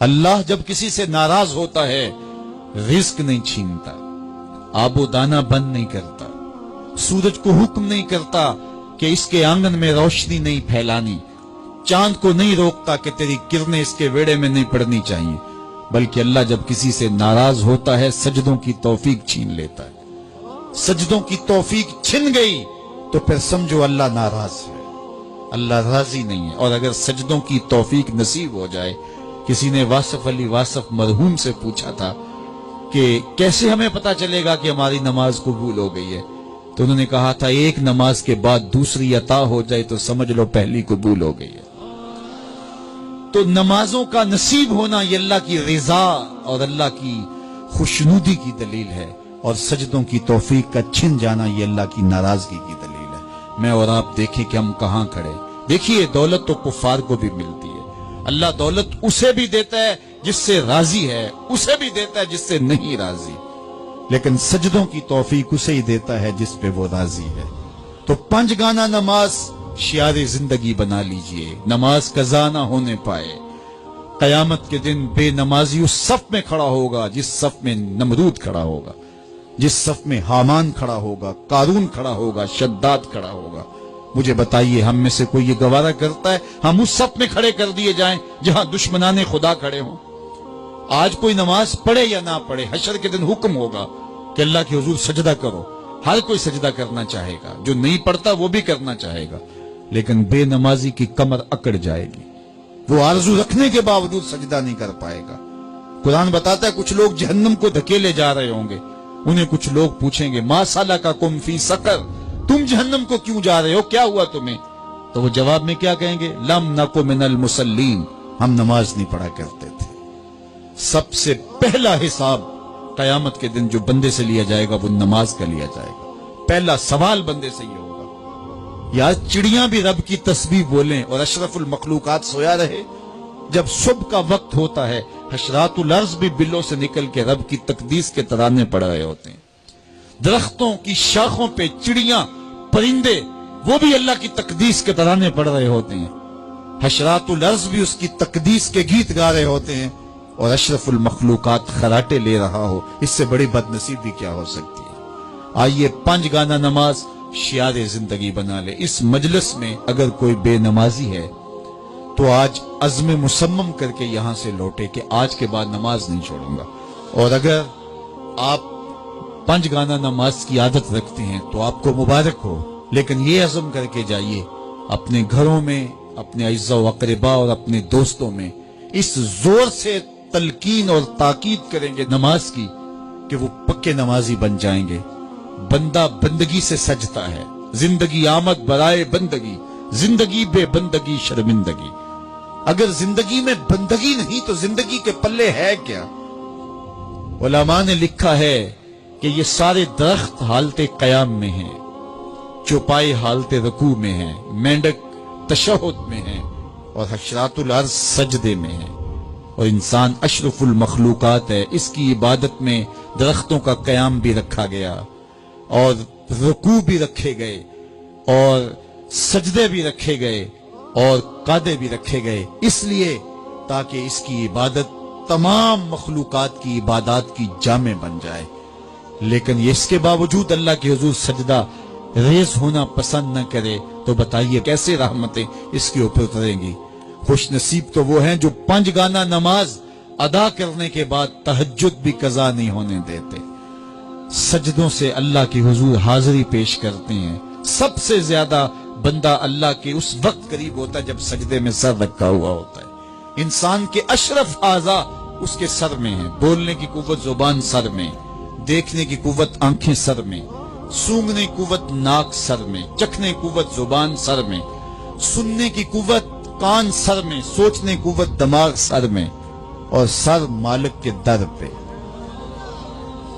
اللہ جب کسی سے ناراض ہوتا ہے رزق نہیں چھینتا، آب و دانا بند نہیں کرتا، سورج کو حکم نہیں کرتا کہ اس کے آنگن میں روشنی نہیں پھیلانی، چاند کو نہیں روکتا کہ تیری کرنیں اس کے ویڑے میں نہیں پڑنی چاہیے، بلکہ اللہ جب کسی سے ناراض ہوتا ہے سجدوں کی توفیق چھین لیتا ہے۔ سجدوں کی توفیق چھن گئی تو پھر سمجھو اللہ ناراض ہے، اللہ راضی نہیں ہے۔ اور اگر سجدوں کی توفیق نصیب ہو جائے، کسی نے واصف علی واصف مرحوم سے پوچھا تھا کہ کیسے ہمیں پتا چلے گا کہ ہماری نماز قبول ہو گئی ہے، تو انہوں نے کہا تھا ایک نماز کے بعد دوسری عطا ہو جائے تو سمجھ لو پہلی قبول ہو گئی ہے۔ تو نمازوں کا نصیب ہونا یہ اللہ کی رضا اور اللہ کی خوشنودی کی دلیل ہے، اور سجدوں کی توفیق کا چھن جانا یہ اللہ کی ناراضگی کی دلیل ہے۔ میں اور آپ دیکھیں کہ ہم کہاں کھڑے۔ دیکھیے دولت تو کفار کو بھی ملتی ہے، اللہ دولت اسے بھی دیتا ہے جس سے راضی ہے، اسے بھی دیتا ہے جس سے نہیں راضی، لیکن سجدوں کی توفیق اسے ہی دیتا ہے جس پہ وہ راضی ہے۔ تو 5 گانا نماز شعار زندگی بنا لیجئے، نماز قضا نہ ہونے پائے۔ قیامت کے دن بے نمازی اس صف میں کھڑا ہوگا جس صف میں نمرود کھڑا ہوگا، جس صف میں حامان کھڑا ہوگا، قارون کھڑا ہوگا، شداد کھڑا ہوگا۔ مجھے بتائیے ہم میں سے کوئی یہ گوارا کرتا ہے ہم اس صف میں کھڑے کر دیے جائیں جہاں دشمنان خدا کھڑے ہوں؟ آج کوئی نماز پڑھے یا نہ پڑھے، حشر کے دن حکم ہوگا کہ اللہ کے حضور سجدہ کرو۔ ہر کوئی سجدہ کرنا چاہے گا، جو نہیں پڑھتا وہ بھی کرنا چاہے گا، لیکن بے نمازی کی کمر اکڑ جائے گی، وہ آرزو رکھنے کے باوجود سجدہ نہیں کر پائے گا۔ قرآن بتاتا ہے کچھ لوگ جہنم کو دھکیلے جا رہے ہوں گے، انہیں کچھ لوگ پوچھیں گے ما سلککم فی سقر، تم جہنم کو کیوں جا رہے ہو، کیا ہوا تمہیں؟ تو وہ جواب میں کیا کہیں گے؟ لم نک من المصلین، ہم نماز نہیں پڑھا کرتے تھے۔ سب سے پہلا حساب قیامت کے دن جو بندے سے لیا جائے گا وہ نماز کا لیا جائے گا۔ پہلا سوال بندے سے یہ ہوگا۔ یا چڑیاں بھی رب کی تسبیح بولیں اور اشرف المخلوقات سویا رہے؟ جب صبح کا وقت ہوتا ہے حشرات الارض بھی بلوں سے نکل کے رب کی تقدیس کے ترانے پڑھ رہے ہوتے ہیں۔ درختوں کی شاخوں پہ چڑیاں، پرندے، وہ بھی اللہ کی تقدیس کے ترانے پڑھ رہے ہوتے ہیں۔ حشرات الارض بھی اس کی تقدیس کے گیت گا رہے ہوتے ہیں، اور اشرف المخلوقات خراٹے لے رہا ہو، اس سے بڑی بد نصیبی کیا ہو سکتی ہے؟ آئیے 5 گانا نماز شعار زندگی بنا لے۔ اس مجلس میں اگر کوئی بے نمازی ہے تو آج عزم مصمم کر کے یہاں سے لوٹے کہ آج کے بعد نماز نہیں چھوڑوں گا۔ اور اگر آپ 5 گانا نماز کی عادت رکھتے ہیں تو آپ کو مبارک ہو، لیکن یہ عزم کر کے جائیے اپنے گھروں میں، اپنے اعزاء و اقرباء اور اپنے دوستوں میں اس زور سے تلقین اور تاکید کریں گے نماز کی کہ وہ پکے نمازی بن جائیں گے۔ بندہ بندگی سے سجتا ہے، زندگی آمد برائے بندگی، زندگی بے بندگی شرمندگی۔ اگر زندگی میں بندگی نہیں تو زندگی کے پلے ہے کیا؟ علماء نے لکھا ہے کہ یہ سارے درخت حالت قیام میں ہیں، چوپائے حالت رکوع میں ہیں، مینڈک تشہد میں ہیں، اور حشرات الارض سجدے میں ہیں، اور انسان اشرف المخلوقات ہے۔ اس کی عبادت میں درختوں کا قیام بھی رکھا گیا، اور رکوع بھی رکھے گئے، اور سجدے بھی رکھے گئے، اور قعدے بھی رکھے گئے، اس لیے تاکہ اس کی عبادت تمام مخلوقات کی عبادات کی جامع بن جائے۔ لیکن اس کے باوجود اللہ کے حضور سجدہ ریز ہونا پسند نہ کرے تو بتائیے کیسے رحمتیں اس کے اوپر اتریں گی؟ خوش نصیب تو وہ ہیں جو 5 گانا نماز ادا کرنے کے بعد تہجد بھی قضا نہیں ہونے دیتے، سجدوں سے اللہ کے حضور حاضری پیش کرتے ہیں۔ سب سے زیادہ بندہ اللہ کے اس وقت قریب ہوتا ہے جب سجدے میں سر رکھا ہوا ہوتا ہے۔ انسان کے اشرف اعضاء اس کے سر میں ہیں، بولنے کی قوت زبان سر میں، دیکھنے کی قوت آنکھیں سر میں، سونگنے کی قوت ناک سر میں، چکھنے کی قوت زبان سر میں، سننے کی قوت کان سر میں، سوچنے کی قوت دماغ سر میں، اور سر مالک کے در پہ۔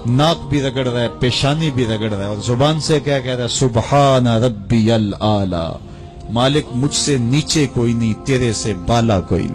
ناک بھی رگڑ رہا ہے، پیشانی بھی رگڑ رہا ہے، اور زبان سے کیا کہہ رہا ہے؟ سبحان ربی الاعلی، مالک مجھ سے نیچے کوئی نہیں، تیرے سے بالا کوئی نہیں۔